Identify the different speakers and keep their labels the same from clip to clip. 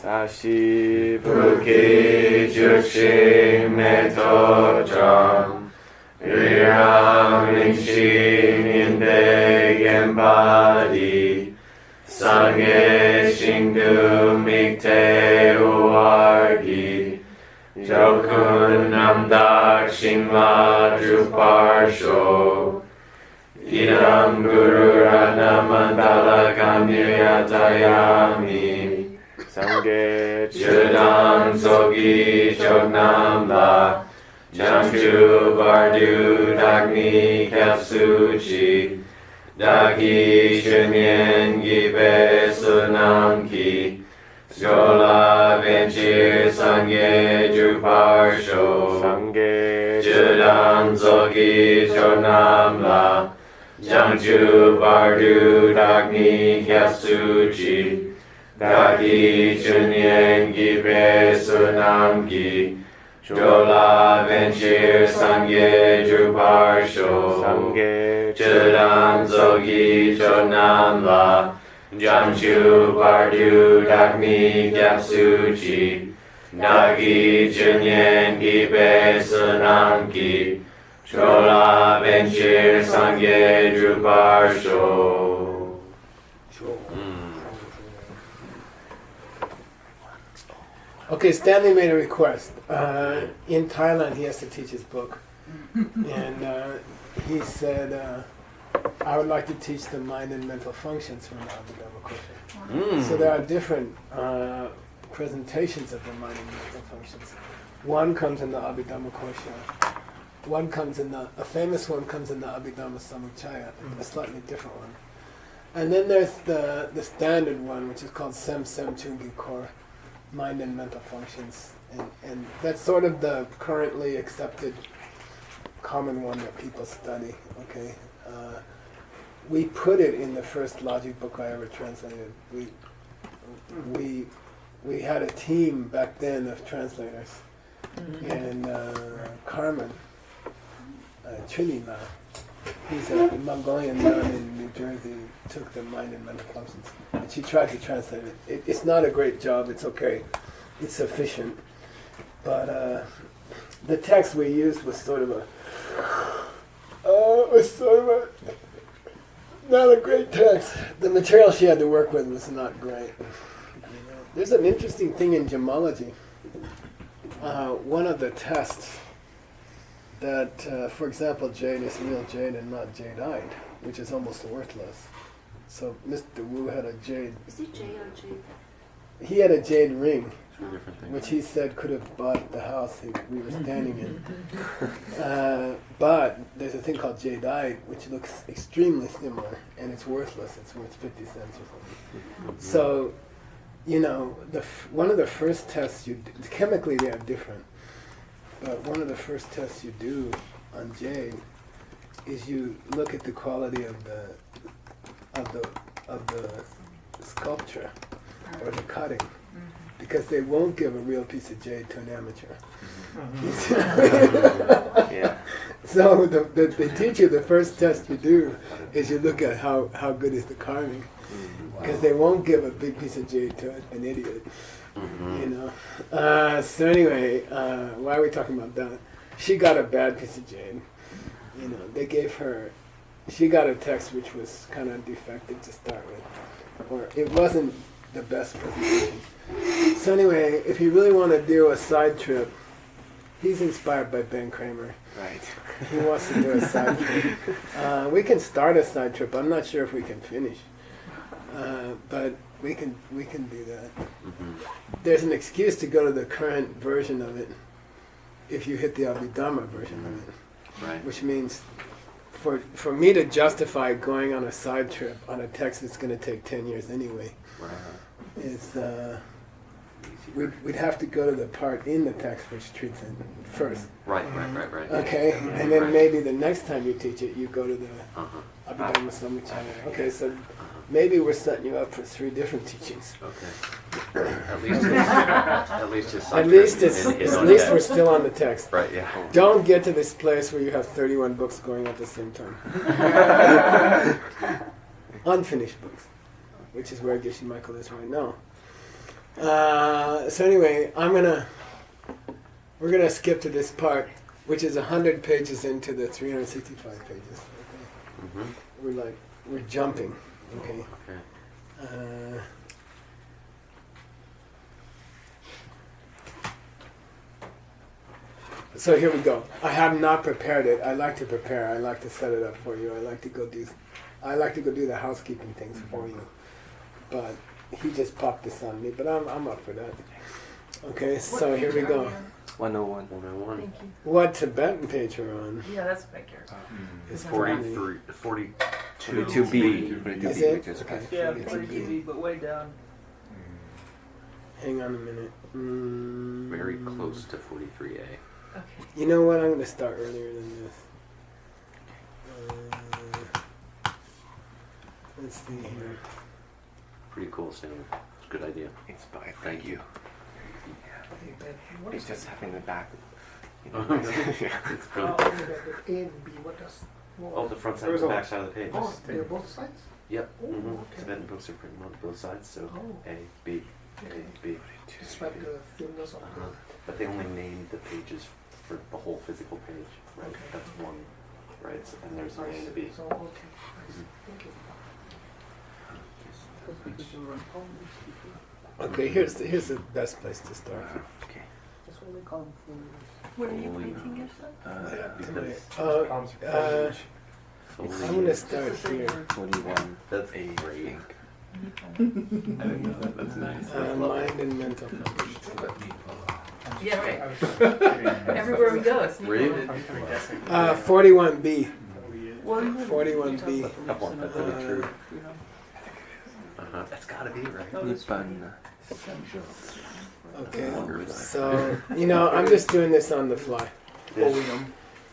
Speaker 1: Sashi Buki Jushing Metojam Viram Ninshin Inde Gembadi Sangye Shingdu Mikte Uargi Jokun Namdak Shingla Druparsho Idam Guru Radhamandala Kamyatayami Sangye Chudam Sogi Chognam La Jamchu Bardu Dagni Kapsuchi Dagi Shunyen Gibe Sunam Ki Skola Venchir Sangye Druparsho Sangye Chudam Sogi Chognam La Jamchu Bardu Dagni Kapsuchi Dagi Chunyen Gibe Sunam Ki Jola Venchir Sangye Druparsho Sangye Chudam Zogi Chonam La Jamchu Bardu Dagni Gyapsuchi Dagi Chunyen Gibe Sunam Ki Jola Venchir Sangye Druparsho.
Speaker 2: Okay, Stanley made a request. In Thailand, he has to teach his book. And he said, I would like to teach the mind and mental functions from the Abhidharma Kosha. So there are different presentations of the mind and mental functions. One comes in the Abhidharma Kosha. One comes in a famous one comes in the Abhidharma Samuccaya, a slightly different one. And then there's the standard one, which is called Sem Chungi Kor. Mind and mental functions, and that's sort of the currently accepted common one that people study. Okay, we put it in the first logic book I ever translated. We had a team back then of translators, and Carmen Trinidad, he's a Mongolian nun in New Jersey, took the mind and mental functions. And she tried to translate it. It's not a great job, it's okay. It's sufficient. But the text we used was sort of not a great text. The material she had to work with was not great. There's an interesting thing in gemology. One of the tests that, for example, jade is real jade and not jadeite, which is almost worthless. So Mr. Wu had a jade.
Speaker 3: Is it jade or jade?
Speaker 2: He had a jade ring, which he said could have bought the house we were standing in. But there's a thing called jadeite, which looks extremely similar, and it's worthless. It's worth 50 cents or something. So, one of the first tests you do, chemically they are different, but one of the first tests you do on jade is you look at the quality of the sculpture or the cutting, because they won't give a real piece of jade to an amateur.
Speaker 1: Yeah.
Speaker 2: So they teach you the first test you do is you look at how good is the carving, because they won't give a big piece of jade to an idiot. So anyway, why are we talking about that? She got a bad piece of jade. They gave her. She got a text which was kind of defective to start with, or it wasn't the best presentation. So anyway, if you really want to do a side trip, he's inspired by Ben Kramer.
Speaker 1: Right.
Speaker 2: He wants to do a side trip. We can start a side trip. I'm not sure if we can finish, but we can do that. There's an excuse to go to the current version of it if you hit the Abhidharma version of it,
Speaker 1: right.
Speaker 2: Which means for me to justify going on a side trip on a text that's going to take 10 years anyway, is we'd have to go to the part in the text which treats it first.
Speaker 1: Right.
Speaker 2: Okay, and then maybe the next time you teach it, you go to the Abhidharma Samuccaya. Okay, so maybe we're setting you up for 3 different teachings.
Speaker 1: Okay. At
Speaker 2: least we're still on the text.
Speaker 1: Right. Yeah.
Speaker 2: Don't get to this place where you have 31 books going at the same time. Unfinished books, which is where Geshe Michael is right now. So anyway, we're gonna skip to this part, which is 100 pages into the 365 pages. Okay?
Speaker 1: Mm-hmm.
Speaker 2: We're jumping. Okay.
Speaker 1: Okay.
Speaker 2: So here we go. I have not prepared it. I like to prepare. I like to set it up for you. I like to go do the housekeeping things for you. But he just popped this on me. But I'm up for that. Okay. So here we go.
Speaker 1: 101. 101.
Speaker 3: Thank you.
Speaker 2: What Tibetan page you're on?
Speaker 3: Yeah, that's what I care.
Speaker 2: It's
Speaker 1: 42B.
Speaker 2: 42B. Is it? Okay.
Speaker 3: Yeah,
Speaker 2: 42B.
Speaker 3: 42B, but way down.
Speaker 2: Hang on a minute.
Speaker 1: Very close to 43A.
Speaker 3: Okay.
Speaker 2: You know what? I'm going to start earlier than this. Let's see here.
Speaker 1: Pretty cool, Sam. It's a good idea.
Speaker 4: Inspired. Thank you.
Speaker 5: What
Speaker 4: It's
Speaker 5: is
Speaker 4: just having the back. You know,
Speaker 1: It's
Speaker 5: A
Speaker 1: really,
Speaker 5: and B? What does?
Speaker 1: oh, the front side and the back side of the page.
Speaker 5: Oh, they're both sides.
Speaker 1: Yep.
Speaker 5: Oh,
Speaker 1: Mm-hmm.
Speaker 5: okay.
Speaker 1: Tibetan books are printed on both sides, so
Speaker 5: Oh.
Speaker 1: A, B,
Speaker 5: Okay.
Speaker 1: A, B.
Speaker 5: It's like the thinness of
Speaker 1: Uh-huh. But they only named the pages for the whole physical page, right?
Speaker 5: Okay.
Speaker 1: That's one, right? So, and there's
Speaker 5: the.
Speaker 1: an A and a B.
Speaker 5: So okay, nice. Thank you. Because you run home,
Speaker 2: Okay, here's the best place to start.
Speaker 4: okay.
Speaker 5: that's what we call them for.
Speaker 3: Where are you
Speaker 1: Holy
Speaker 3: pointing yourself?
Speaker 1: Because
Speaker 2: I'm going to start here.
Speaker 4: 41.
Speaker 1: that's
Speaker 4: A
Speaker 1: great.
Speaker 4: pink.
Speaker 1: I didn't know that. That's nice.
Speaker 2: Mind and mental focus.
Speaker 3: Yeah, right. Everywhere we go, it's
Speaker 1: Were you?
Speaker 3: Nippon.
Speaker 2: 41B.
Speaker 3: 41B.
Speaker 1: Couple of that could be true.
Speaker 3: You know.
Speaker 1: Uh-huh. That's gotta be right.
Speaker 4: Nippon.
Speaker 2: Okay, so, I'm just doing this on the fly.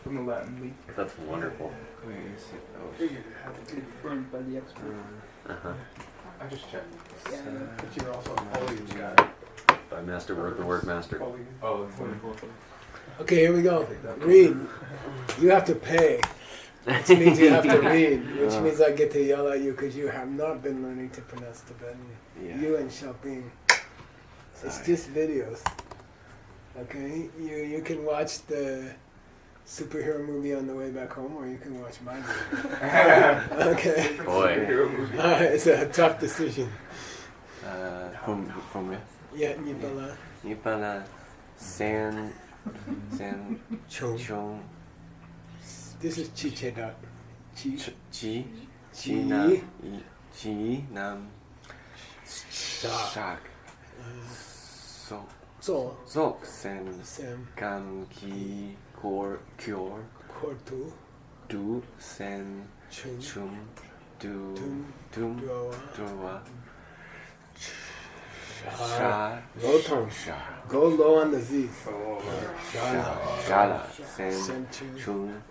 Speaker 6: From the Latin leaf.
Speaker 1: That's wonderful.
Speaker 4: Where is it?
Speaker 3: Burned by the expert.
Speaker 1: Uh-huh.
Speaker 6: I just checked.
Speaker 3: Yeah.
Speaker 6: But you're also a foliage guy.
Speaker 1: By master word, the word master.
Speaker 6: Oh, it's wonderful.
Speaker 2: Okay, here we go. Read. You have to pay. Which means you have to read. Which means I get to yell at you because you have not been learning to pronounce Tibetan.
Speaker 4: Yeah.
Speaker 2: You and Xiaoping. It's just videos. Okay? You can watch the superhero movie on the way back home, or you can watch my movie. Okay?
Speaker 1: Boy.
Speaker 2: Alright, it's a tough decision.
Speaker 4: From where?
Speaker 2: Yeah, Nipala.
Speaker 4: Nippon. San.
Speaker 2: Chong.
Speaker 4: Chong.
Speaker 2: This is Chicheda.
Speaker 4: Chi. Chi. Nam. Shak.
Speaker 2: So,
Speaker 4: Sok. Sen.
Speaker 2: Sam.
Speaker 4: Kan. Ki. Kor. Kyor.
Speaker 2: Kortu.
Speaker 4: Du. Sen.
Speaker 2: Chum.
Speaker 4: Chum. Du.
Speaker 2: Tum.
Speaker 4: Tum.
Speaker 2: Droa.
Speaker 4: Droa.
Speaker 2: Shah.
Speaker 4: Sha.
Speaker 2: Low tone.
Speaker 4: Sha.
Speaker 2: Go low on the Z's.
Speaker 4: Shala. Shala. Sen.
Speaker 2: Senchu.
Speaker 4: Chun.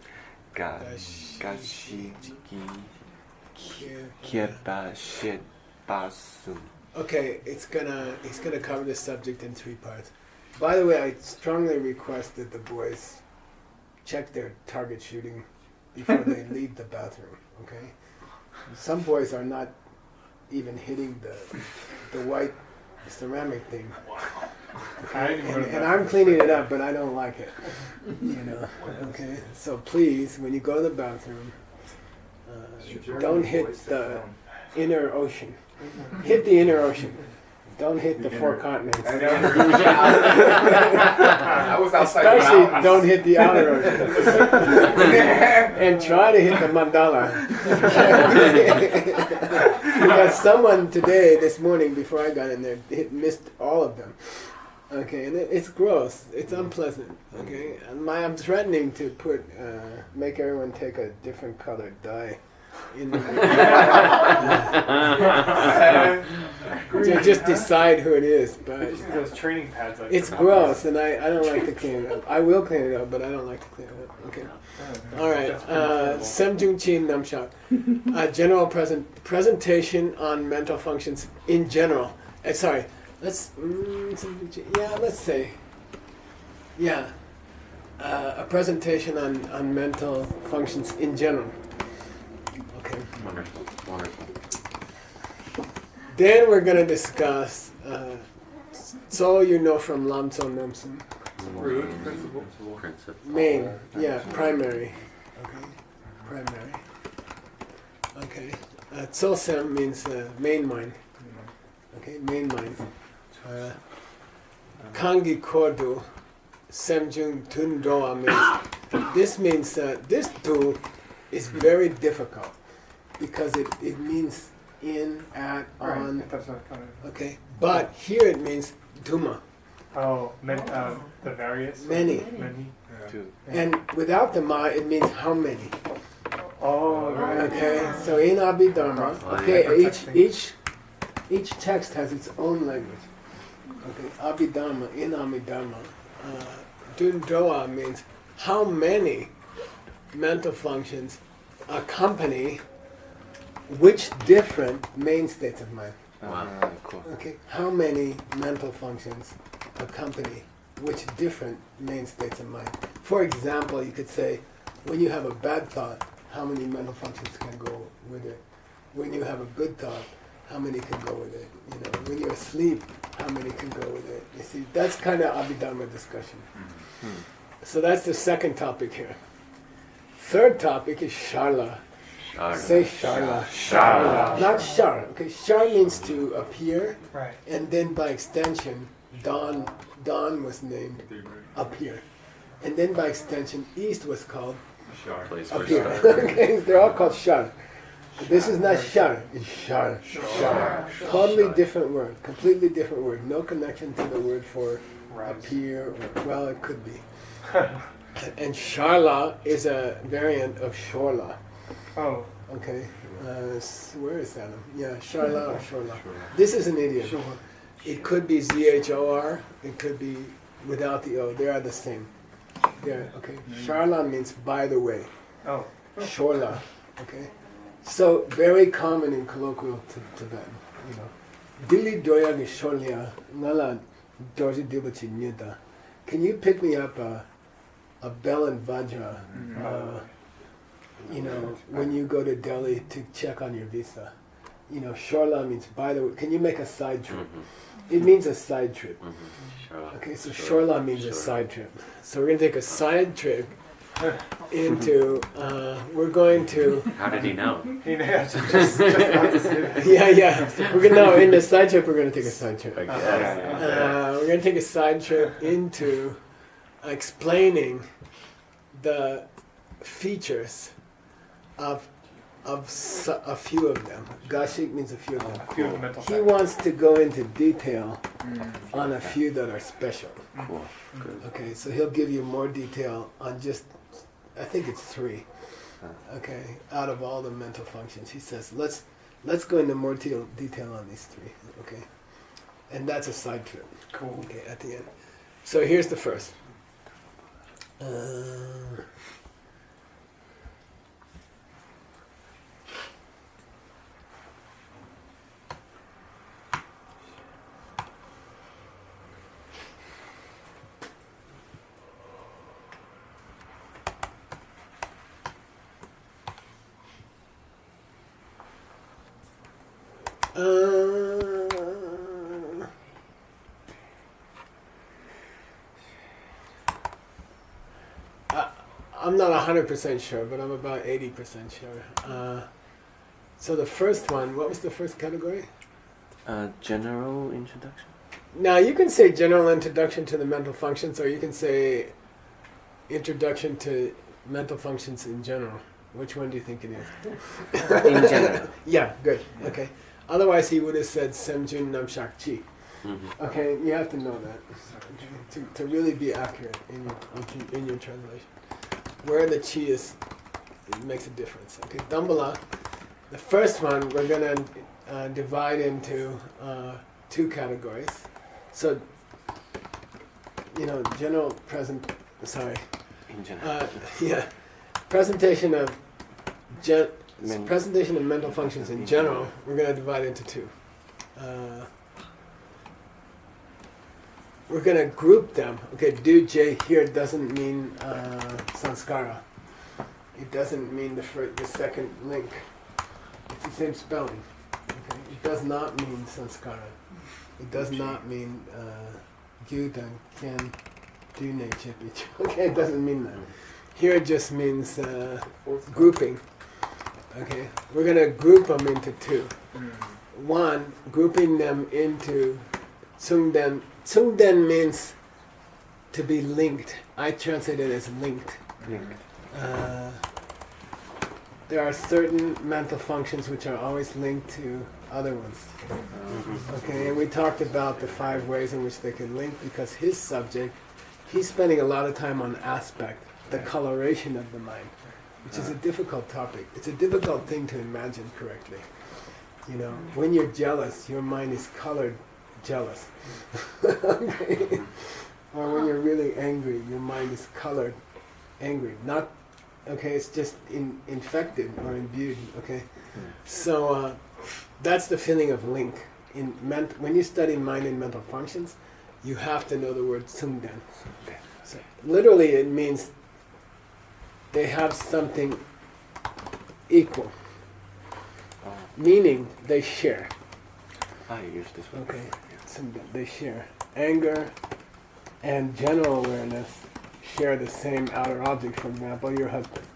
Speaker 4: Ga.
Speaker 2: Gashi.
Speaker 4: Gashi. Gi.
Speaker 2: Kir.
Speaker 4: Kiepa. Shit. Basum.
Speaker 2: Okay, he's gonna cover this subject in 3 parts. By the way, I strongly request that the boys check their target shooting before they leave the bathroom. Okay, some boys are not even hitting the white ceramic thing, and I'm cleaning it up, but I don't like it. Okay. So please, when you go to the bathroom, don't hit the inner ocean. Hit the inner ocean. Don't hit the 4 continents.
Speaker 6: I was outside the
Speaker 2: Especially
Speaker 6: mountains.
Speaker 2: don't hit the outer ocean. And try to hit the mandala. Because someone today, this morning, before I got in there, missed all of them. Okay, and it's gross. It's unpleasant. Okay, and I'm threatening to make everyone take a different colored dye. To just decide who it is, but
Speaker 6: Those training pads.
Speaker 2: it's gross, and I don't like to clean it up. I will clean it up, but I don't like to clean it up. Okay. All right. Semjung Chin Namshak. General presentation on mental functions in general. Sorry. Let's. Let's say. Yeah. A presentation on mental functions in general. Okay.
Speaker 1: Wonderful. Wonderful.
Speaker 2: Then we're going to discuss So you know from Lamso Namson.
Speaker 6: Root, principle.
Speaker 1: Principle.
Speaker 2: Main, yeah, primary. Okay, primary. Okay. Tsosem means main mind. Okay, main mind. Kangi Kordu, Semjung Tundoa means, this means this do is very difficult because it means in, at, on,
Speaker 6: Right, that's what kind of.
Speaker 2: okay? But here it means duma,
Speaker 6: Oh, the various.
Speaker 2: many.
Speaker 6: Many.
Speaker 4: Two.
Speaker 2: And without the ma, it means how many.
Speaker 6: Oh, right.
Speaker 2: Okay, so in Abhidharma, okay, each text has its own language. Okay, Abhidharma, in Abhidharma, Dundoa means how many mental functions accompany which different main states of mind.
Speaker 1: Wow.
Speaker 4: Cool.
Speaker 2: Okay, how many mental functions accompany which different main states of mind. For example, you could say, when you have a bad thought, how many mental functions can go with it? When you have a good thought, how many can go with it? You know, when you're asleep, how many can go with it? You see, that's kind of Abhidharma discussion. So that's the second topic here. Third topic is Sharla. Say Sharla.
Speaker 4: Sharla.
Speaker 2: Not Shar. Okay, Shar means to appear,
Speaker 6: Right.
Speaker 2: and then by extension, Dawn was named appear. And then by extension, East was called
Speaker 1: Place where
Speaker 2: appear.
Speaker 1: start.
Speaker 2: Okay, they're all called Shar. This is not Shar, it's Shar.
Speaker 6: Shar.
Speaker 2: Totally different word, completely different word. No connection to the word for
Speaker 6: Right.
Speaker 2: appear, or, well, it could be. And Sharla is a variant of Shorla.
Speaker 6: Oh,
Speaker 2: Okay, where is that? Yeah, Sharla or Shorla. This is an idiom.
Speaker 6: sure.
Speaker 2: It could be ZHOR, it could be without the O. They are the same. They're, okay, Sharla means by the way.
Speaker 6: Oh,
Speaker 2: Shorla, okay? So, very common in colloquial Tibetan, you know. Dili doya ge shorlia, ngala dorji dibachi nyuta. Can you pick me up a bell and vajra, you know, when you go to Delhi to check on your visa? You know, Shorla means by the way. Can you make a side trip? It means a side trip. Okay, so Shorla means a side trip. So we're going to take a side trip into, we're going to,
Speaker 1: How did he know?
Speaker 6: just about to say that.
Speaker 2: yeah. We're going to, no, in the side trip, we're going to take a side trip.
Speaker 1: I guess.
Speaker 2: We're going to take a side trip into explaining the features of a few of them. Gashik means a few of them.
Speaker 6: A few of the mental
Speaker 2: He
Speaker 6: factors.
Speaker 2: wants to go into detail on a few that are special.
Speaker 1: Cool. Good.
Speaker 2: Okay, so he'll give you more detail on just, I think it's 3. Okay, out of all the mental functions, he says, let's go into more detail on these 3. Okay, and that's a side trip.
Speaker 6: Cool.
Speaker 2: Okay, at the end. So here's the first. I'm not 100% sure, but I'm about 80% sure. So the first one, what was the first category?
Speaker 4: General introduction.
Speaker 2: Now you can say general introduction to the mental functions, or you can say introduction to mental functions in general. Which one do you think it is?
Speaker 4: In general.
Speaker 2: Yeah, good. Okay. Otherwise, he would have said Semjun Namshak Chi. Okay, you have to know that to really be accurate in your translation. Where the chi is, it makes a difference. Okay, Dambala. The first one we're gonna divide into 2 categories. So, you know, general present. Sorry.
Speaker 4: In general.
Speaker 2: Yeah, presentation of presentation of mental functions in general. We're gonna divide into 2. We're going to group them. Okay, do J here doesn't mean sanskara. It doesn't mean the second link. It's the same spelling. Okay? It does not mean sanskara. It does not mean gyudan can do nature. Okay, it doesn't mean that. Here it just means grouping. Okay, we're gonna group them into two. One, grouping them into tsungden. Tsungden means to be linked. I translate it as linked. There are certain mental functions which are always linked to other ones. Okay, and we talked about the 5 ways in which they can link because his subject, he's spending a lot of time on aspect, the coloration of the mind, which is a difficult topic. It's a difficult thing to imagine correctly. You know, when you're jealous, your mind is colored jealous. Okay? Or when you're really angry, your mind is colored angry. Not, okay, it's just infected or imbued, okay? So that's the feeling of link. When you study mind and mental functions, you have to know the word tsungden. So literally it means they have something equal. Meaning they share.
Speaker 4: I use this one.
Speaker 2: Okay, they share. Anger and general awareness share the same outer object, for example, your husband.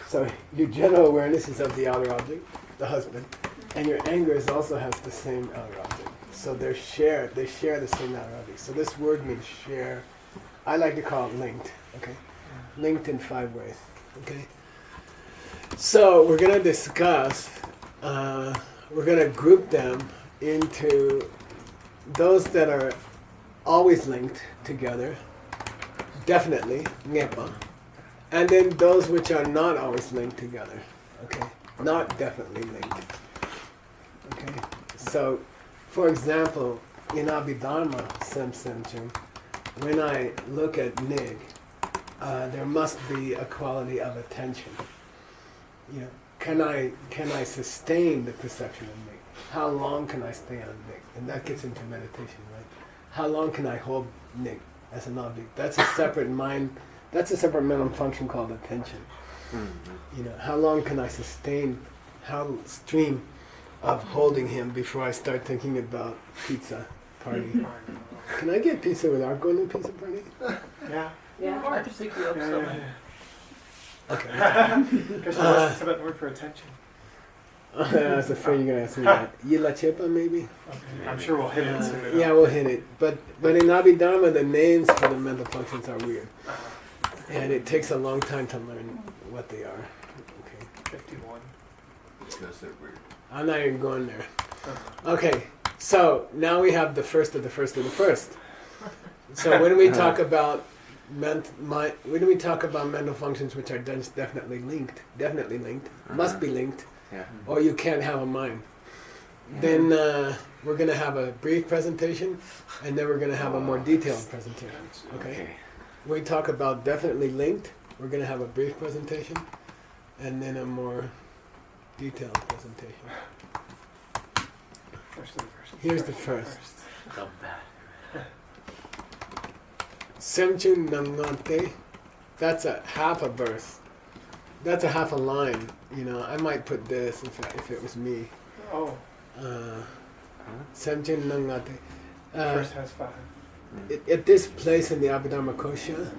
Speaker 2: So your general awareness is of the outer object, the husband, and your anger also has the same outer object. So they share the same outer object. So this word means share. I like to call it linked, okay? Linked in 5 ways, okay? So we're going to discuss, we're going to group them into those that are always linked together, definitely, ngepa, and then those which are not always linked together, okay? Not definitely linked, okay? So, for example, in Abhidharma, Semchung, when I look at nig, there must be a quality of attention. You know, can I sustain the perception of nig? How long can I stay on nig? And that gets into meditation, right? How long can I hold nig as an object? That's a separate mind. That's a separate mental function called attention. You know, how long can I sustain stream of holding him before I start thinking about pizza party? Can I get pizza without going to pizza party?
Speaker 6: Yeah.
Speaker 3: Yeah, I just think you have someone.
Speaker 2: Okay.
Speaker 6: Because what's the Tibetan word for attention?
Speaker 2: I was afraid you're gonna ask me that. Yilachepa, maybe?
Speaker 6: Okay. I'm sure we'll hit it soon.
Speaker 2: Yeah, we'll hit it. But in Abhidharma, the names for the mental functions are weird. And it takes a long time to learn what they are. Okay.
Speaker 6: 51.
Speaker 1: Because they're weird.
Speaker 2: I'm not even going there. Okay, so now we have the first of the first of the first. So when we talk about when we talk about mental functions which are definitely linked, must be linked,
Speaker 4: Yeah.
Speaker 2: or you can't have a mind, then we're going to have a brief presentation, and then we're going to have a more detailed presentation. Okay? When we talk about definitely linked, we're going to have a brief presentation, and then a more detailed presentation.
Speaker 6: First of the first.
Speaker 2: Here's the first.
Speaker 1: Not bad.
Speaker 2: Semchun Nangante, that's a half a verse. That's a half a line. You know, I might put this if it was me.
Speaker 6: Oh,
Speaker 2: Semchun Nangante.
Speaker 6: first has 5.
Speaker 2: At this place in the Abhidharma Kosha,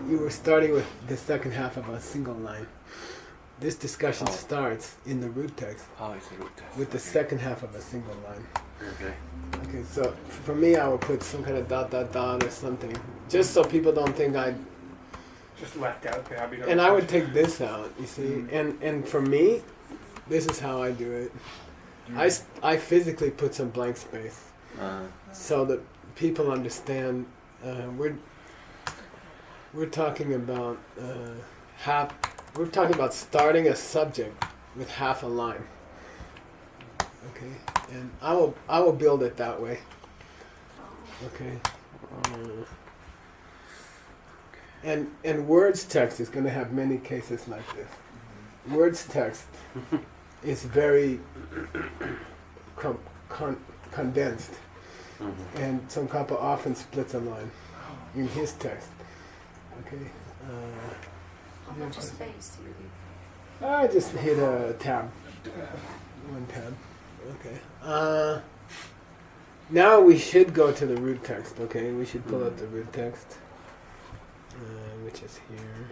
Speaker 2: you were starting with the second half of a single line. This discussion starts in the root text
Speaker 4: Oh, it's a root test.
Speaker 2: with the second half of a single line.
Speaker 4: Okay.
Speaker 2: Okay, so for me, I would put some kind of ... or something, just so people don't think I.
Speaker 6: Just left out the Abhidharma.
Speaker 2: And I would take this out, you see. And for me, this is how I do it. I physically put some blank space so that people understand. We're talking about We're talking about starting a subject with half a line. Okay, and I will build it that way. Okay. And words text is going to have many cases like this. Words text is very condensed, and Tsongkhapa often splits a line in his text. Okay.
Speaker 7: How much space do you leave?
Speaker 2: I just hit a tab. One tab. Okay. Now we should go to the root text, okay? We should pull up the root text, which is here.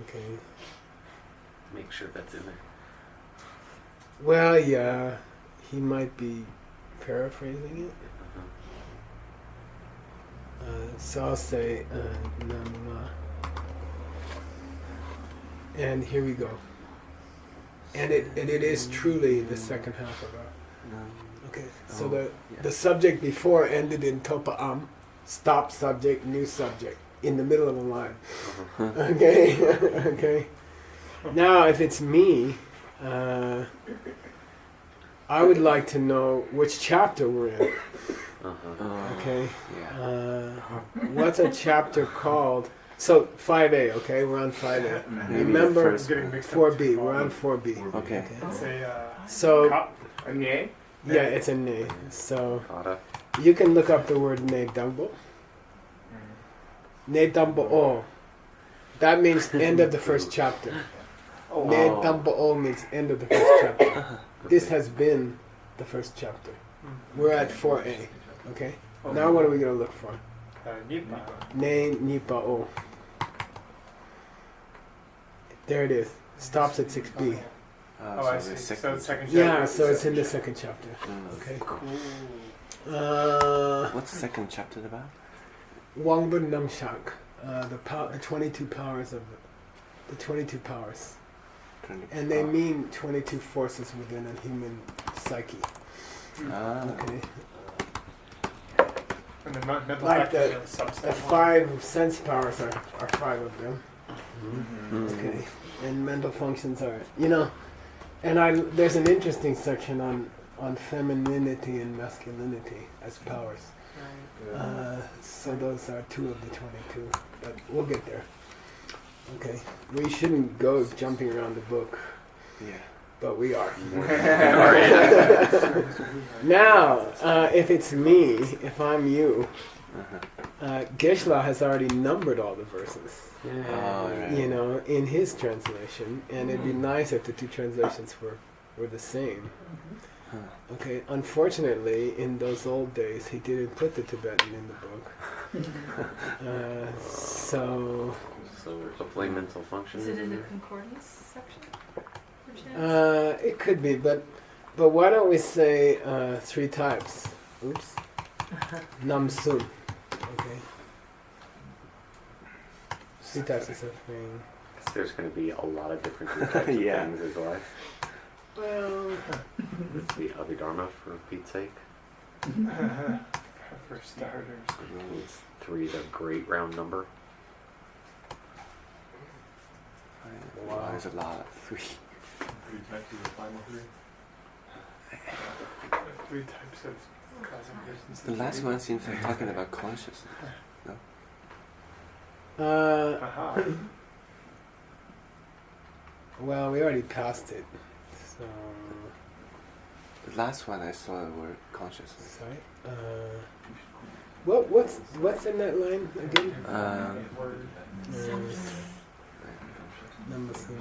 Speaker 2: Okay.
Speaker 1: Make sure that's in there.
Speaker 2: Well, yeah, he might be paraphrasing it. So I'll say Nama. And here we go. And it is truly the second half of our. Okay, so the subject before ended in topa'am, stop subject, new subject, in the middle of a line. Okay, okay. Now, if it's me, I would like to know which chapter we're in. Okay. What's a chapter called? So 5A, okay, we're on 5A. Remember 4B, we're on 4B.
Speaker 4: Okay.
Speaker 6: It's a,
Speaker 2: So,
Speaker 6: a nye?
Speaker 2: yeah, it's a ne. So,
Speaker 1: Kata.
Speaker 2: you can look up the word ne dambo. Ne dambo o. That means end of the first chapter. Ne dambo o means end of the first chapter. This has been the first chapter. We're at 4A, okay? Now what are we going to look for?
Speaker 6: Nipa.
Speaker 2: Ne nipa o. There it is. Stops at 6B.
Speaker 6: Oh, I see. So the second chapter.
Speaker 2: Yeah, so it's in the second chapter. Okay.
Speaker 6: Cool.
Speaker 4: What's the second chapter about?
Speaker 2: Wangbun Namshak. The 22 powers of the 22 powers. And they mean 22 forces within a human psyche. Okay.
Speaker 6: And the mental
Speaker 2: Like
Speaker 6: factors
Speaker 2: the
Speaker 6: are subset.
Speaker 2: 5 sense powers are 5 of them. Okay. And mental functions are, and there's an interesting section on femininity and masculinity as powers. So those are 2 of the 22, but we'll get there. Okay. We shouldn't go jumping around the book.
Speaker 4: Yeah.
Speaker 2: But we are. Now, if it's me, if I'm you, Geshe-la has already numbered all the verses, in his translation, and it'd be nice if the 2 translations were the same. Okay, unfortunately, in those old days, he didn't put the Tibetan in the book. So
Speaker 1: hopefully mental function.
Speaker 7: Is it in the concordance section?
Speaker 2: It could be, but why don't we say 3 types? Oops. Namsun. Okay. 3 types of suffering.
Speaker 1: There's going to be a lot of different types of things as well.
Speaker 2: Well,
Speaker 1: It's the Abhidharma, for Pete's sake.
Speaker 6: For starters.
Speaker 1: It's 3 is a great round number.
Speaker 4: Wow, there's a lot. 3.
Speaker 6: 3 types of cosmic.
Speaker 4: The last one seems like talking about consciousness.
Speaker 6: Aha.
Speaker 2: well, we already passed it. So,
Speaker 4: The last one I saw the word consciousness.
Speaker 2: sorry. What's in that line again? Number 3.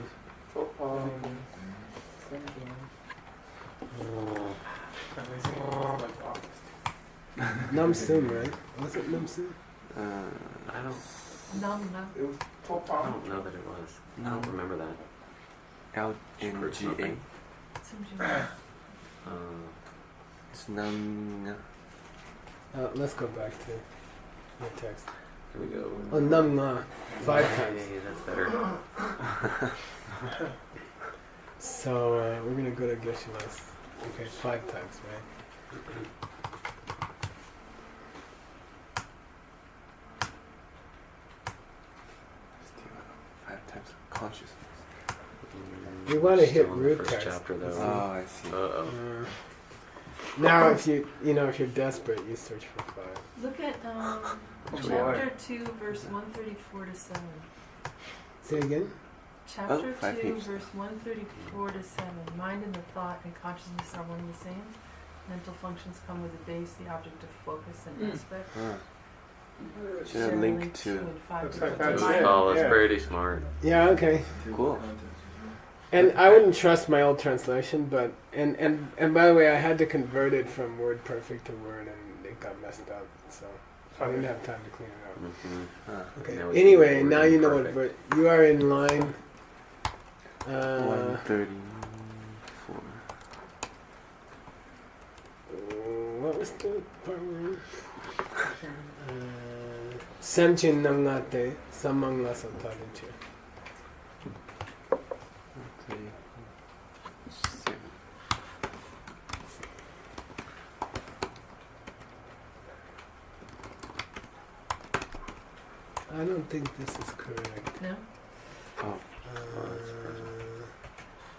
Speaker 2: Namsun, right? Was it Namsun?
Speaker 1: I don't know that it was. I don't remember that.
Speaker 4: LNGA. It's num.
Speaker 2: Let's go back to the text.
Speaker 1: Here we go.
Speaker 2: Oh, namna. 5 times.
Speaker 1: Hey, that's better.
Speaker 2: So we're gonna go to Geshe-la's. Okay, 5 times, right?
Speaker 4: Five times consciousness.
Speaker 2: We want to hit
Speaker 1: Still in the
Speaker 2: root
Speaker 1: first
Speaker 2: text.
Speaker 1: chapter, though.
Speaker 4: Oh, I see.
Speaker 1: Uh-oh.
Speaker 2: Now, if you're desperate, you search for 5.
Speaker 7: Look at
Speaker 6: Which
Speaker 7: chapter 2, verse 134 to 7.
Speaker 2: Say again.
Speaker 7: Chapter
Speaker 4: 5
Speaker 7: 2,
Speaker 4: pages.
Speaker 7: verse 134 to 7. Mind and the thought and consciousness are one and the same. Mental functions come with the base, the object of focus and aspect.
Speaker 4: Should have linked to.
Speaker 6: Looks like that's
Speaker 1: Oh,
Speaker 6: it.
Speaker 1: that's
Speaker 6: Yeah.
Speaker 1: pretty smart.
Speaker 2: Yeah. Okay.
Speaker 4: Cool.
Speaker 2: And I wouldn't trust my old translation, but and by the way, I had to convert it from word perfect to word, and it got messed up, so I didn't have time to clean it up. Okay.
Speaker 1: Now it's
Speaker 2: Anyway,
Speaker 1: word
Speaker 2: now you know what
Speaker 1: perfect.
Speaker 2: you are in line.
Speaker 4: 134.
Speaker 2: What was the part one? Samchin nangate samangasa talinche.
Speaker 4: 37.
Speaker 2: I don't think this is correct.
Speaker 7: No?
Speaker 4: Oh,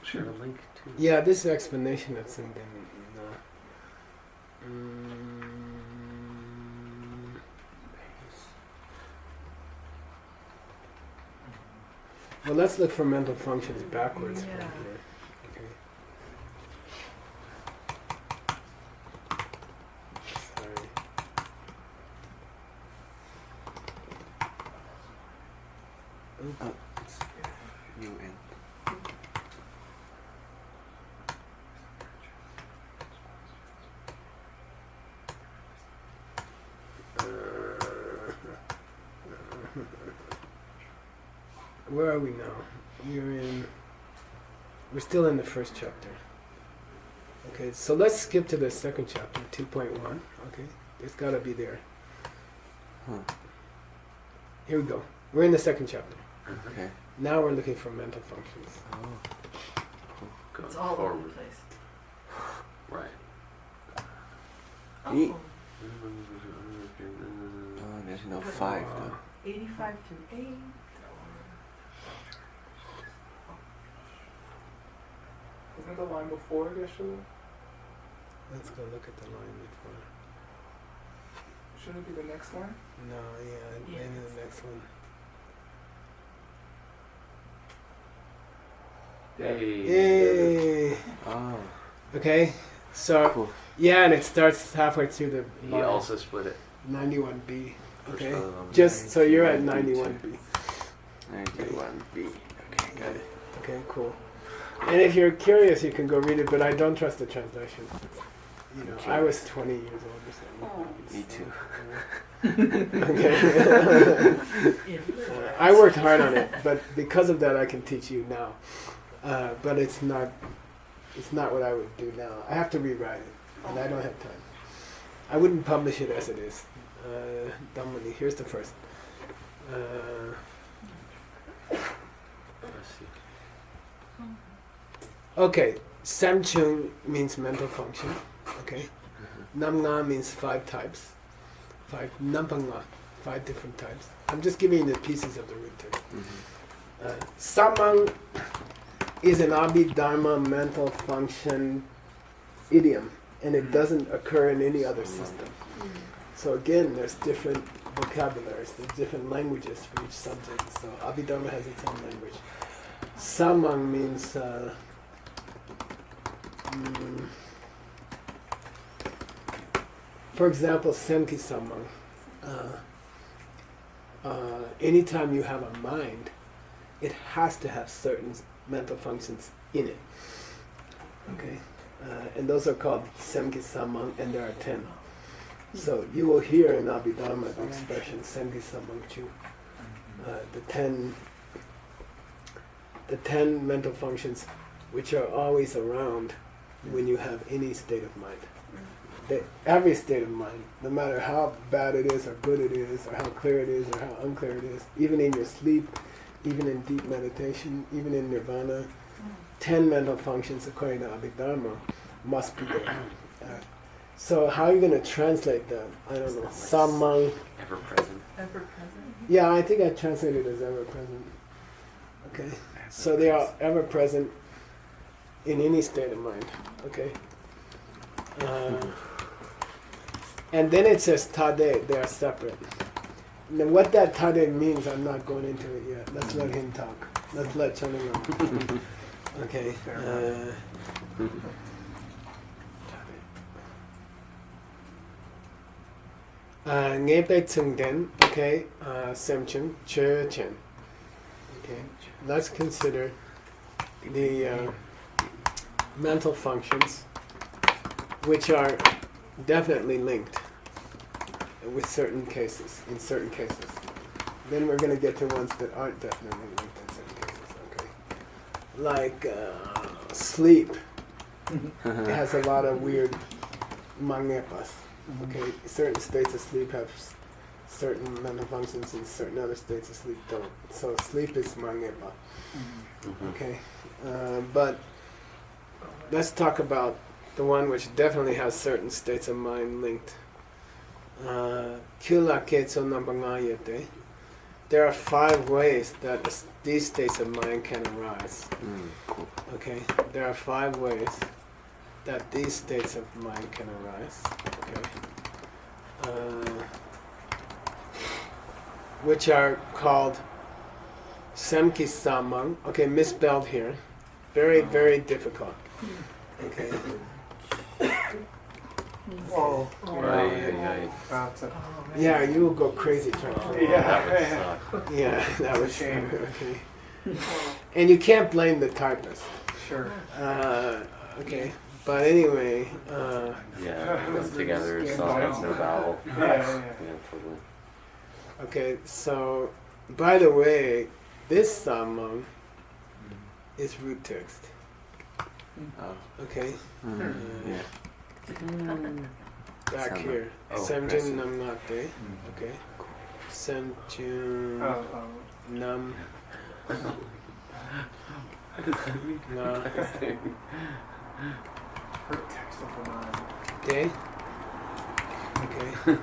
Speaker 1: Share a link to.
Speaker 2: Yeah, this explanation that's in the well, let's look for mental functions backwards. from
Speaker 7: Yeah.
Speaker 2: here. Okay. Sorry.
Speaker 4: oh, it's UN.
Speaker 2: Where are we now? We're still in the first chapter. Okay, so let's skip to the second chapter, 2.1. Okay, it's gotta be there.
Speaker 4: Huh.
Speaker 2: Here we go. We're in the second chapter.
Speaker 4: Okay.
Speaker 2: Now we're looking for mental functions.
Speaker 4: Oh.
Speaker 1: Going
Speaker 7: It's all over
Speaker 1: forward.
Speaker 7: the place.
Speaker 1: Right.
Speaker 4: Eat.
Speaker 7: Oh,
Speaker 4: Oh, there's no 5 though.
Speaker 7: 85 through 8.
Speaker 5: Isn't the line before it, Yeshua?
Speaker 2: Let's go look at the line before.
Speaker 5: Shouldn't it be the next line?
Speaker 2: No, yeah, maybe the next one. Yay!
Speaker 4: Oh,
Speaker 2: Okay, so
Speaker 4: cool.
Speaker 2: yeah, and it starts halfway through the
Speaker 1: He
Speaker 2: line.
Speaker 1: also split it.
Speaker 2: 91B.
Speaker 1: First
Speaker 2: Okay,
Speaker 1: other one.
Speaker 2: just so you're at
Speaker 4: 91B.
Speaker 2: 91B.
Speaker 4: 91B. Okay, got it.
Speaker 2: Okay, cool. And if you're curious, you can go read it, but I don't trust the translation. You know, I was 20 years old or something.
Speaker 4: Me too.
Speaker 2: Okay. I worked hard on it, but because of that, I can teach you now. But it's not what I would do now. I have to rewrite it, and I don't have time. I wouldn't publish it as it is. Damani, here's the first.
Speaker 1: Let's see.
Speaker 2: Okay, Samchung means mental function. Okay, Namnga means 5 types. 5 Nampanga, 5 different types. I'm just giving you the pieces of the root term. Samang is an Abhidharma mental function idiom, and it doesn't occur in any other system. So again, there's different vocabularies, there's different languages for each subject. So Abhidharma has its own language. Samang means for example, Semki Samang. Anytime you have a mind, it has to have certain mental functions in it. Okay, and those are called Semki Samang, and there are 10. So you will hear in Abhidharma the expression Semki Samang Chu. The 10 mental functions which are always around when you have any state of mind. Every state of mind, no matter how bad it is or good it is, or how clear it is or how unclear it is, even in your sleep, even in deep meditation, even in nirvana, 10 mental functions according to Abhidharma must be there. So how are you going to translate that? I don't know. Samang.
Speaker 1: Ever present.
Speaker 7: Ever present?
Speaker 2: Yeah, I think I translated it as ever present. Okay. So they are ever present in any state of mind. Okay. And then it says tade, they are separate. Now what that tade means, I'm not going into it yet. Let's let him talk. Let's let Chanang. Okay. Ngepe Tsungden, okay, Semchung, Che Chen. Okay, let's consider the mental functions, which are definitely linked with certain cases, in certain cases. Then we're going to get to ones that aren't definitely linked in certain cases, okay? Like sleep. It has a lot of weird mangepas, okay? Certain states of sleep have certain mental functions and certain other states of sleep don't. So sleep is mangepa, okay? But let's talk about the one which definitely has certain states of mind linked. Kyula ketso nambangayete. There are 5 ways that these states of mind can arise. Okay? There are 5 ways that these states of mind can arise. Okay? Which are called Semki Samang. Okay, misspelled here. Very, very difficult. Okay?
Speaker 5: Whoa.
Speaker 2: Yeah, you will go crazy trying to.
Speaker 6: Yeah.
Speaker 2: Yeah, that was shame. Okay. And you can't blame the typist.
Speaker 5: Sure.
Speaker 2: Okay. But anyway.
Speaker 1: Yeah, them together, songs, no vowel.
Speaker 5: Yeah.
Speaker 1: Totally.
Speaker 2: Okay, so by the way, this samang is root text. Okay.
Speaker 4: Yeah.
Speaker 2: Back here. Semjun nam nate. Okay. Semjun nam na
Speaker 5: Hurt text of the mind.
Speaker 2: de. Okay.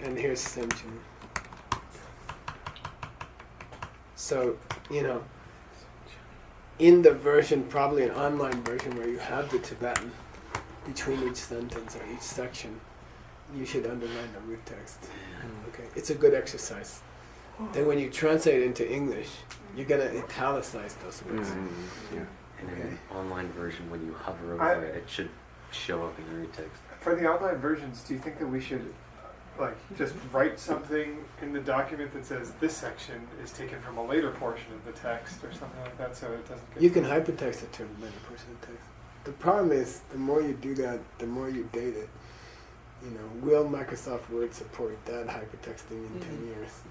Speaker 2: And here's Semjun. So, in the version, probably an online version where you have the Tibetan between each sentence or each section, you should underline the root text. Okay, it's a good exercise. Then when you translate it into English, you're gonna italicize those words.
Speaker 1: And in the online version, when you hover over it, it should show up in the root text.
Speaker 6: For the online versions, do you think that we should just write something in the document that says this section is taken from a later portion of the text or something like that, so it doesn't get...
Speaker 2: You can hypertext it to a later portion of the text. The problem is, the more you do that, the more you date it. Will Microsoft Word support that hypertexting in 10 years?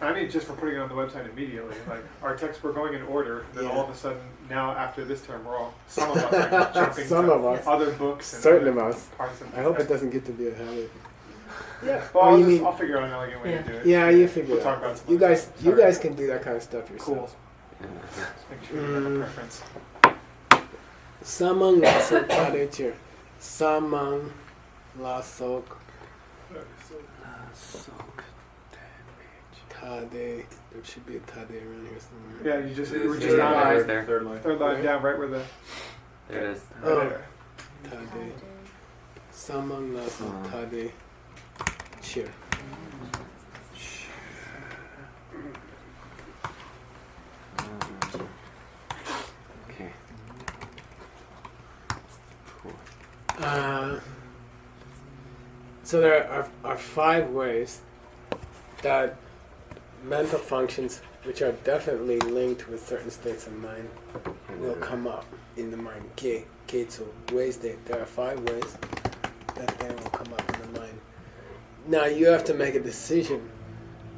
Speaker 6: I mean, just for putting it on the website immediately. Like, our texts were going in order, then all of a sudden, now after this term, some of us are jumping to other books and
Speaker 2: certain of us.
Speaker 6: Parts of
Speaker 2: I hope it doesn't get to be a habit.
Speaker 6: Yeah, well, I'll figure out an elegant way to do it.
Speaker 2: Yeah, you figure
Speaker 6: we'll
Speaker 2: it
Speaker 6: talk
Speaker 2: out.
Speaker 6: about it.
Speaker 2: You guys can do that kind of stuff yourselves.
Speaker 6: Cool. Just make sure you have a preference.
Speaker 2: Samang lasok padechir. Samang lasok tade. There should be a tade around here somewhere.
Speaker 6: Yeah, you just
Speaker 1: Third
Speaker 6: line down, right where the...
Speaker 1: There it is.
Speaker 2: Tade. Samang lasok tade. Cheer.
Speaker 4: Okay.
Speaker 2: So there are 5 ways that mental functions, which are definitely linked with certain states of mind, will come up in the mind. Ways there are 5 ways that they will come up in the mind. Now you have to make a decision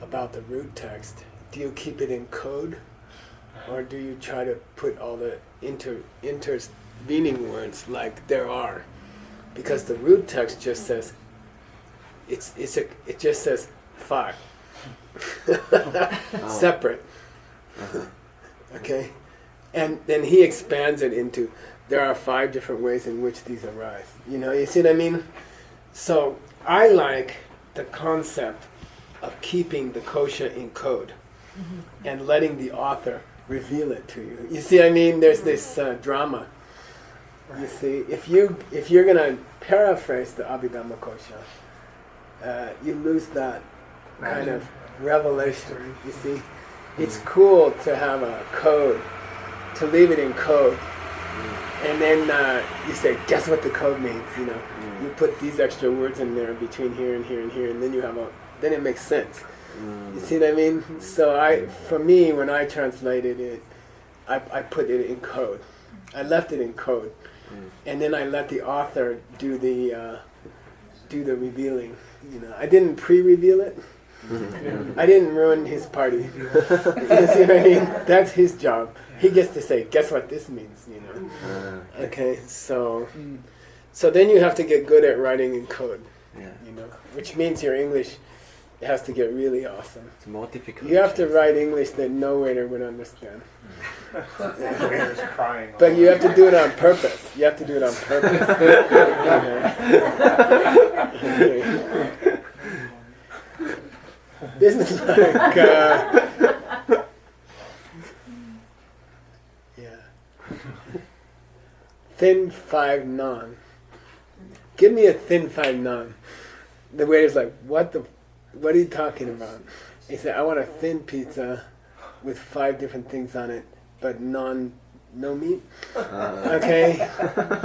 Speaker 2: about the root text. Do you keep it in code, or do you try to put all the intervening words like there are? Because the root text just says it just says 5 separate. Okay, and then he expands it into there are 5 different ways in which these arise. You see what I mean? So I like the concept of keeping the kosha in code and letting the author reveal it to you. You see what I mean? There's this drama. You see, if you're gonna paraphrase the Abhidharma kosha, you lose that kind of revelation. You see, it's cool to have a code, to leave it in code, and then you say, guess what the code means? You put these extra words in there between here and here and here, and then then it makes sense. You see what I mean? So for me, when I translated it, I put it in code. I left it in code, and then I let the author do the revealing. You know, I didn't pre-reveal it. I didn't ruin his party. You see what I mean? That's his job. He gets to say, "Guess what this means?" You know. Okay, so then you have to get good at writing in code. You know, which means your English has to get really awesome.
Speaker 4: It's more difficult.
Speaker 2: You have to write English that no waiter would understand.
Speaker 6: The waiter's crying.
Speaker 2: But you have to do it on purpose. You have to do it on purpose. Okay. This is like, thin 5 naan. Give me a thin 5 naan. The waiter's like, what are you talking about? He said, I want a thin pizza with 5 different things on it, but no meat. Okay?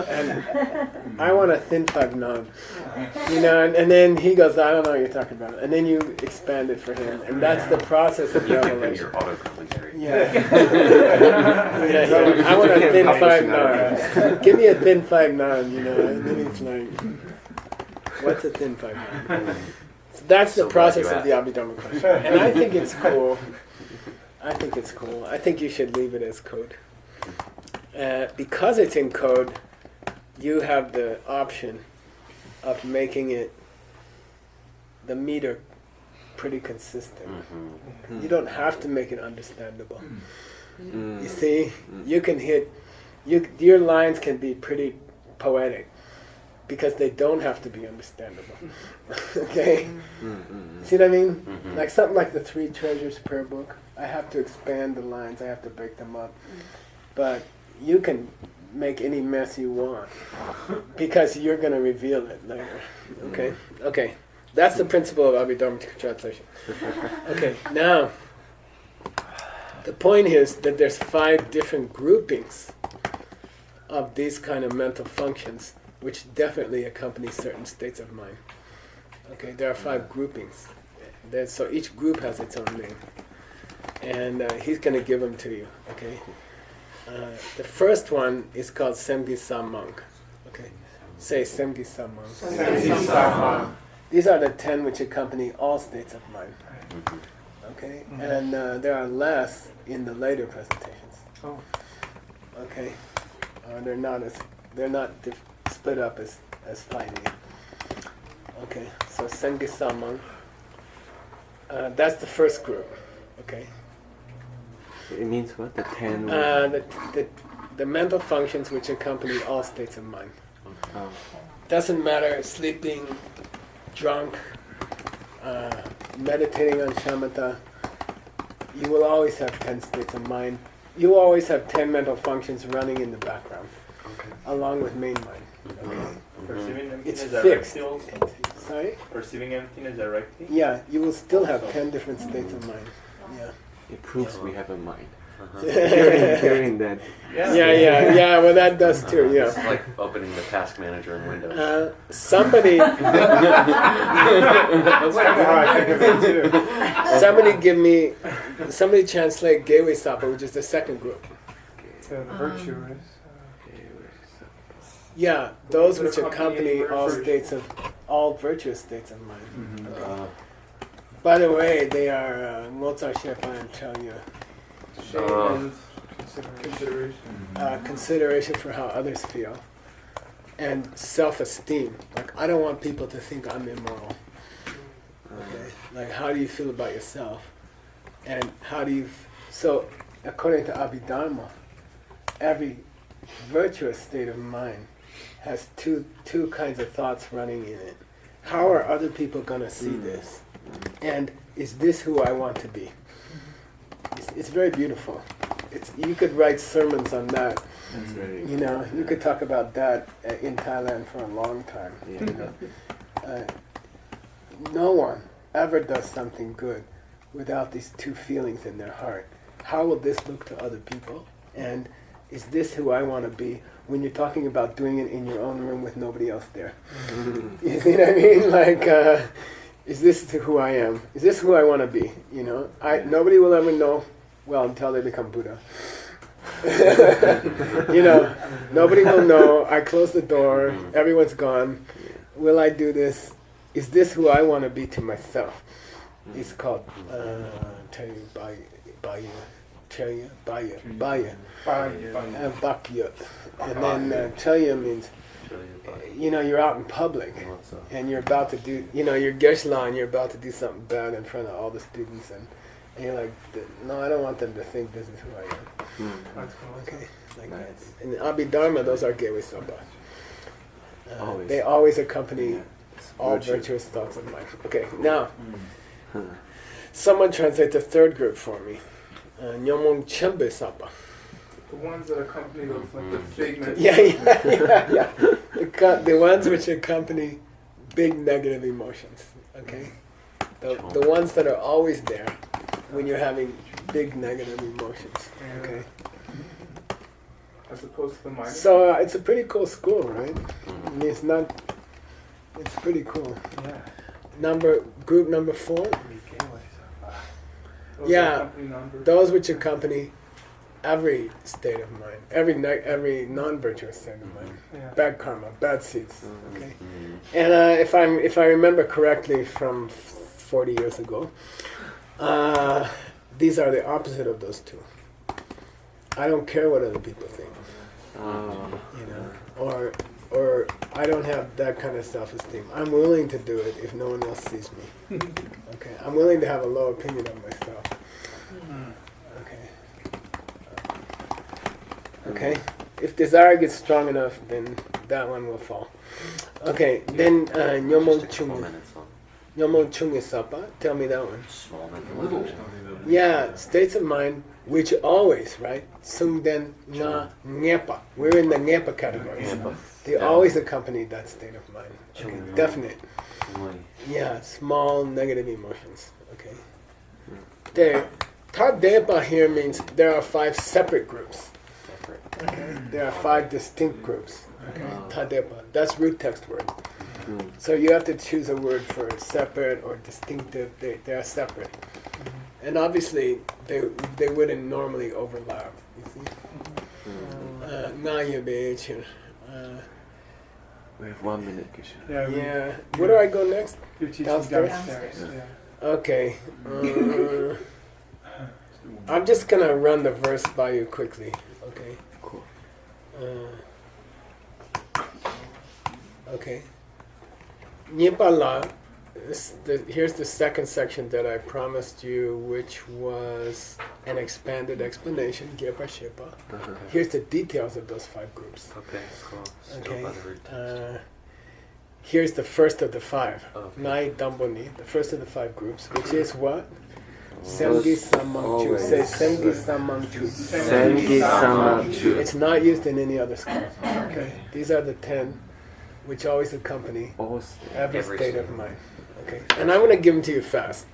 Speaker 2: And I want a thin 5 naan. You know, and then he goes, I don't know what you're talking about. And then you expand it for him. And that's the process of revelation. Yeah. I want a thin 5 naan. Give me a thin 5 naan, you know. And then he's like, what's a thin 5 naan? So that's the process of the Abhidharma question. And I think it's cool. I think you should leave it as code. Because it's in code, you have the option of making it, the meter, pretty consistent. You don't have to make it understandable. You see, you can your lines can be pretty poetic because they don't have to be understandable. Okay? See what I mean? Like something like the 3 treasures per book. I have to expand the lines, I have to break them up. But you can make any mess you want because you're going to reveal it later. Okay? Okay. That's the principle of Abhidharma translation. Okay, now, the point is that there's 5 different groupings of these kind of mental functions which definitely accompany certain states of mind. Okay, there are 5 groupings. So each group has its own name. And he's going to give them to you, okay? The first one is called Semgi Samang. Okay, say Semgi Samang. These are the 10 which accompany all states of mind. Okay, and there are less in the later presentations. Okay, they're not split up as fighting. Okay, so Semgi Samang. That's the first group. Okay.
Speaker 4: It means what? The 10?
Speaker 2: The mental functions which accompany all states of mind. Doesn't matter, sleeping, drunk, meditating on shamatha, you will always have 10 states of mind. You will always have 10 mental functions running in the background, along with main mind. Okay.
Speaker 3: Perceiving
Speaker 2: It's
Speaker 3: emptiness
Speaker 2: fixed.
Speaker 3: directly.
Speaker 2: Sorry?
Speaker 3: Perceiving emptiness directly.
Speaker 2: Yeah, you will still have 10 different states of mind. Yeah.
Speaker 4: It proves we have a mind. Hearing that.
Speaker 2: Yeah, well that does too, yeah.
Speaker 1: It's like opening the task manager in Windows.
Speaker 2: Somebody
Speaker 6: That's kind of how I think of it too.
Speaker 2: somebody translate Gewe Sapa, which is the second group.
Speaker 6: The virtuous.
Speaker 2: Yeah, those which accompany all virtuous states of mind. Okay. By the way, they are Mozart, Shepa, and Chalya. Consideration for how others feel. And self-esteem. Like, I don't want people to think I'm immoral. Okay? Like, how do you feel about yourself? And how do you... So, according to Abhidharma, every virtuous state of mind has two kinds of thoughts running in it. How are other people going to see this? And is this who I want to be? It's very beautiful. You could write sermons on that. You know, you could talk about that in Thailand for a long time. You know? No one ever does something good without these 2 feelings in their heart. How will this look to other people? And is this who I want to be when you're talking about doing it in your own room with nobody else there? You see what I mean? Like, is this who I am? Is this who I want to be? You know, nobody will ever know, well, until they become Buddha. You know, nobody will know. I close the door, everyone's gone. Will I do this? Is this who I want to be to myself? It's called Baya. Bakya. And then Chaya means, you know, you're out in public and you're about to do, you know, you're Geshe-la and you're about to do something bad in front of all the students and you're like, no, I don't want them to think this is who I am. Okay, like that. In Abhidharma, those are Gewe Sapa. They always accompany all virtuous thoughts of mind. Okay, now, someone translate the third group for me. Nyomon Chembe Sapa.
Speaker 5: The ones that accompany with like the figment.
Speaker 2: Yeah. The ones which accompany big negative emotions. Okay, the ones that are always there when you're having big negative emotions. Okay.
Speaker 5: As opposed to the minor.
Speaker 2: So it's a pretty cool school, right? I mean, it's pretty cool.
Speaker 5: Yeah.
Speaker 2: Group number 4. Those which accompany every state of mind, every non-virtuous state of mind, bad karma, bad seeds. Okay, and if I remember correctly from 40 years ago, these are the opposite of those two. I don't care what other people think, you know, or I don't have that kind of self-esteem. I'm willing to do it if no one else sees me. Okay, I'm willing to have a low opinion of myself. Okay, if desire gets strong enough, then that one will fall. Okay, then Nyomon Chungi Sapa, tell me that one.
Speaker 1: Small and little.
Speaker 2: Yeah, states of mind which always, right? Sungden na ngepa. We're in the ngepa categories. They always accompany that state of mind. Okay, definite. Yeah, small negative emotions. Okay. There, Tadepa here means there are 5 separate groups. Okay. There are 5 distinct groups. Okay. Tadepa. That's root text word. So you have to choose a word for separate or distinctive. They are separate. And obviously they wouldn't normally overlap. You see?
Speaker 4: We have 1 minute, Kishan.
Speaker 2: Yeah. Where do I go next? Downstairs?
Speaker 5: Yeah.
Speaker 2: Okay. I'm just gonna run the verse by you quickly. Okay.
Speaker 4: Cool.
Speaker 2: Okay. Nyepala, here's the second section that I promised you, which was an expanded explanation, Gepa Shepa. Here's the details of those 5 groups.
Speaker 1: Okay, cool.
Speaker 2: Okay. Here's the first of the 5. Nai Damboni, the first of the 5 groups, which is what? Sengi Samangchu. Say Sengi Samangchu.
Speaker 4: Sengi Samangchu.
Speaker 2: It's not used in any other school. Okay. These are the 10 which always accompany every state of mind. Okay. And I'm going to give them to you fast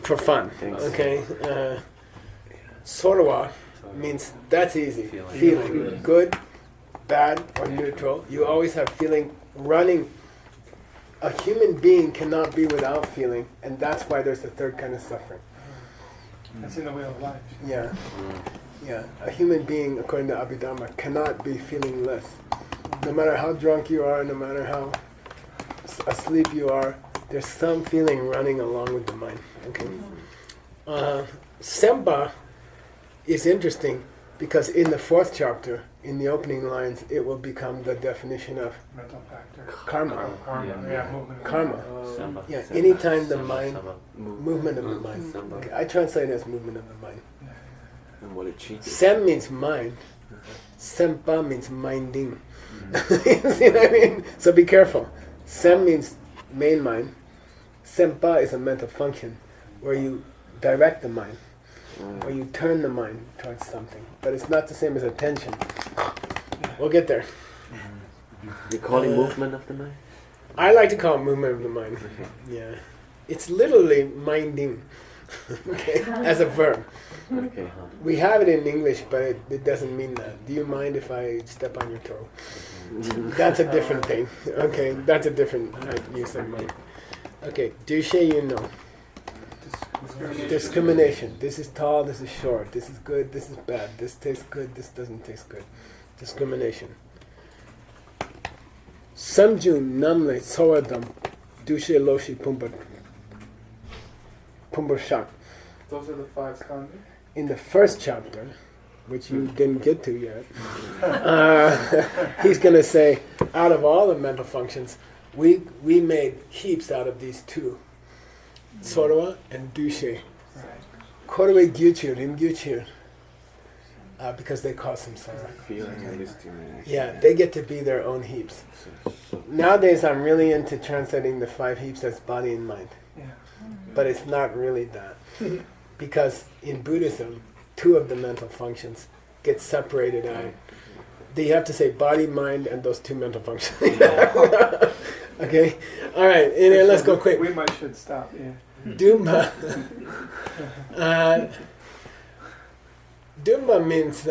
Speaker 2: for fun.
Speaker 4: Thanks.
Speaker 2: Okay. Sorwa means that's easy. Feeling. Good, bad, or neutral. You always have feeling running. A human being cannot be without feeling, and that's why there's the third kind of suffering.
Speaker 5: That's in the way of life.
Speaker 2: Yeah. Yeah. A human being, according to Abhidharma, cannot be feelingless. No matter how drunk you are, no matter how asleep you are, there's some feeling running along with the mind. Okay. Sempa is interesting because in the 4th chapter, in the opening lines, it will become the definition of
Speaker 5: Mental factor.
Speaker 2: karma.
Speaker 5: Karma.
Speaker 2: Yeah, anytime the mind, movement of the mind. Okay, I translate it as movement of the mind.
Speaker 4: And what it cheated.
Speaker 2: Sem means mind. Sempa means minding. You see what I mean? So be careful. Sem means main mind. Sempa is a mental function where you direct the mind, or you turn the mind towards something. But it's not the same as attention. We'll get there.
Speaker 4: You call it movement of the mind?
Speaker 2: I like to call it movement of the mind. Yeah. It's literally minding. Okay, as a verb.
Speaker 4: Okay.
Speaker 2: We have it in English, but it doesn't mean that. Do you mind if I step on your toe? That's a different thing. Okay, that's a different use of mind. Okay, douche, you know. Discrimination. This is tall, this is short, this is good, this is bad, this tastes good, this doesn't taste good. Discrimination. Samju namle soadam douche loshi pumba shak.
Speaker 5: Those are the 5 skandhas.
Speaker 2: In the first chapter, which you didn't get to yet, he's going to say, out of all the mental functions, we made heaps out of these 2. Sorwa and Dushe. Korwe Gyuchir, Rim Gyuchir. Because they cause some sorrow. Yeah, they get to be their own heaps. Nowadays I'm really into translating the 5 heaps as body and mind.
Speaker 5: Yeah.
Speaker 2: But it's not really that. Because in Buddhism, 2 of the mental functions get separated out. You have to say body, mind, and those 2 mental functions. Okay? Alright, let's go quick.
Speaker 5: We might should stop, yeah.
Speaker 2: Dumba. Dumba means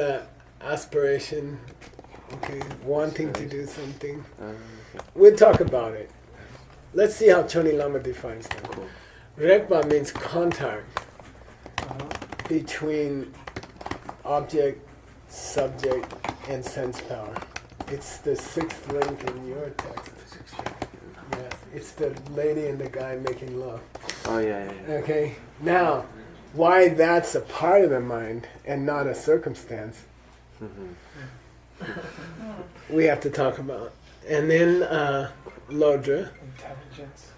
Speaker 2: aspiration, okay, wanting to do something. We'll talk about it. Let's see how Choni Lama defines them. Rekpa means contact between object, subject, and sense power. It's the 6th link in your text. Yeah, it's the lady and the guy making love.
Speaker 4: Oh, yeah.
Speaker 2: Okay, now, why that's a part of the mind and not a circumstance, we have to talk about. And then Lodra.
Speaker 5: Intelligence.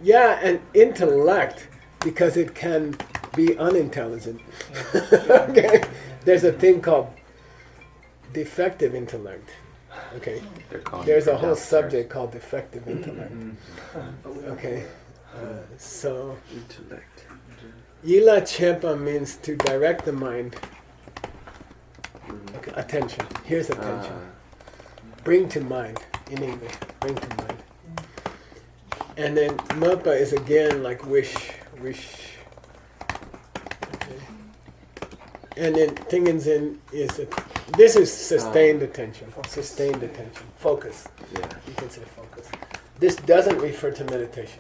Speaker 2: Yeah, and intellect, because it can be unintelligent. Okay, there's a thing called defective intellect. Okay, there's a whole subject called defective intellect. Okay, so
Speaker 4: intellect.
Speaker 2: Yila Chepa means to direct the mind. Okay, attention. Here's attention. Bring to mind in English. Bring to mind. And then Mapa is again like wish. Okay. And then Tingenzen is this is sustained attention. Sustained attention. Focus.
Speaker 4: Yeah.
Speaker 2: You can say focus. This doesn't refer to meditation.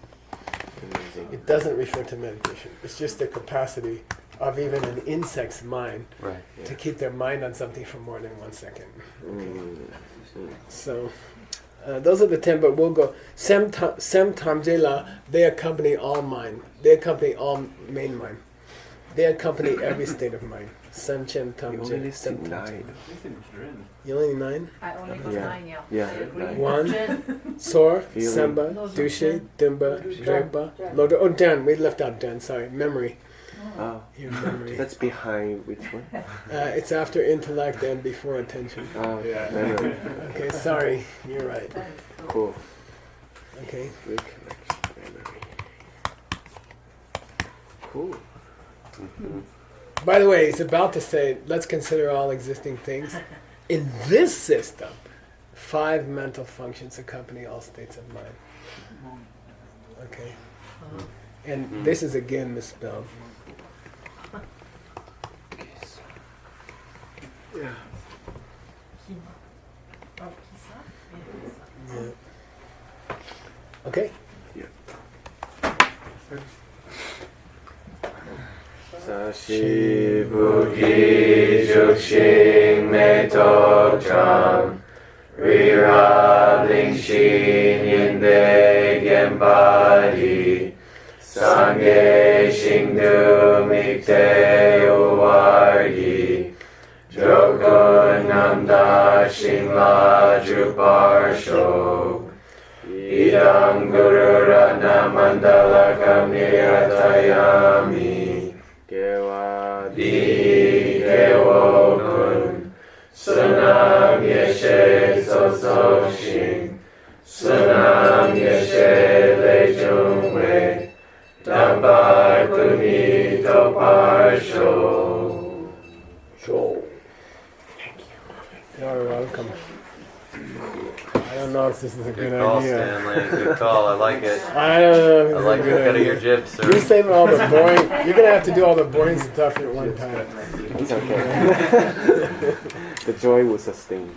Speaker 2: It doesn't refer to meditation. It's just the capacity of even an insect's mind to keep their mind on something for more than 1 second. Okay. So those are the 10, but we'll go. Sem Tamjela, they accompany all mind. They accompany all main mind. They accompany every state of mind. Sem Chen Tamje. Sem Tamje. You only 9?
Speaker 7: I only got 9,
Speaker 4: Yeah.
Speaker 2: 1, Sor, Semba, Dushe, Dimba, Regba, Loda. Oh, Dan. We left out Dan. Sorry. Memory.
Speaker 4: Oh.
Speaker 2: Your memory.
Speaker 4: That's behind which one?
Speaker 2: It's after intellect and before attention.
Speaker 4: Oh, memory.
Speaker 2: Okay, sorry. You're right.
Speaker 4: Cool.
Speaker 2: Okay.
Speaker 4: Recollection, memory. Cool.
Speaker 2: By the way, he's about to say, let's consider all existing things. In this system, 5 mental functions accompany all states of mind. Okay? And this is again misspelled.
Speaker 6: Yeah.
Speaker 2: Yeah. Okay?
Speaker 1: Sashi Buki Jukshin Metok Cham Rira Lingshin Yinde Gembadi Sangye Shingdu Mikte Uwargi Jokun Namda Shingla Juparsho Idam Guru Ratna Mandala Kamniyatayami Gewa Di Gewo Kun Sunam Yeshe Sososhin Sunam Yeshe Lejungwe Dambar Kuni Toparsho.
Speaker 2: So, thank you. You're welcome. I don't know if this is a good
Speaker 1: call,
Speaker 2: idea.
Speaker 1: Stanley. Good call. I like it.
Speaker 2: I don't know if it's
Speaker 1: I like
Speaker 2: a
Speaker 1: the
Speaker 2: good
Speaker 1: cut of
Speaker 2: idea.
Speaker 1: your jib, sir.
Speaker 2: You're saving all the boring. You're gonna have to do all the boring stuff at one time.
Speaker 4: It's okay. The joy will sustain.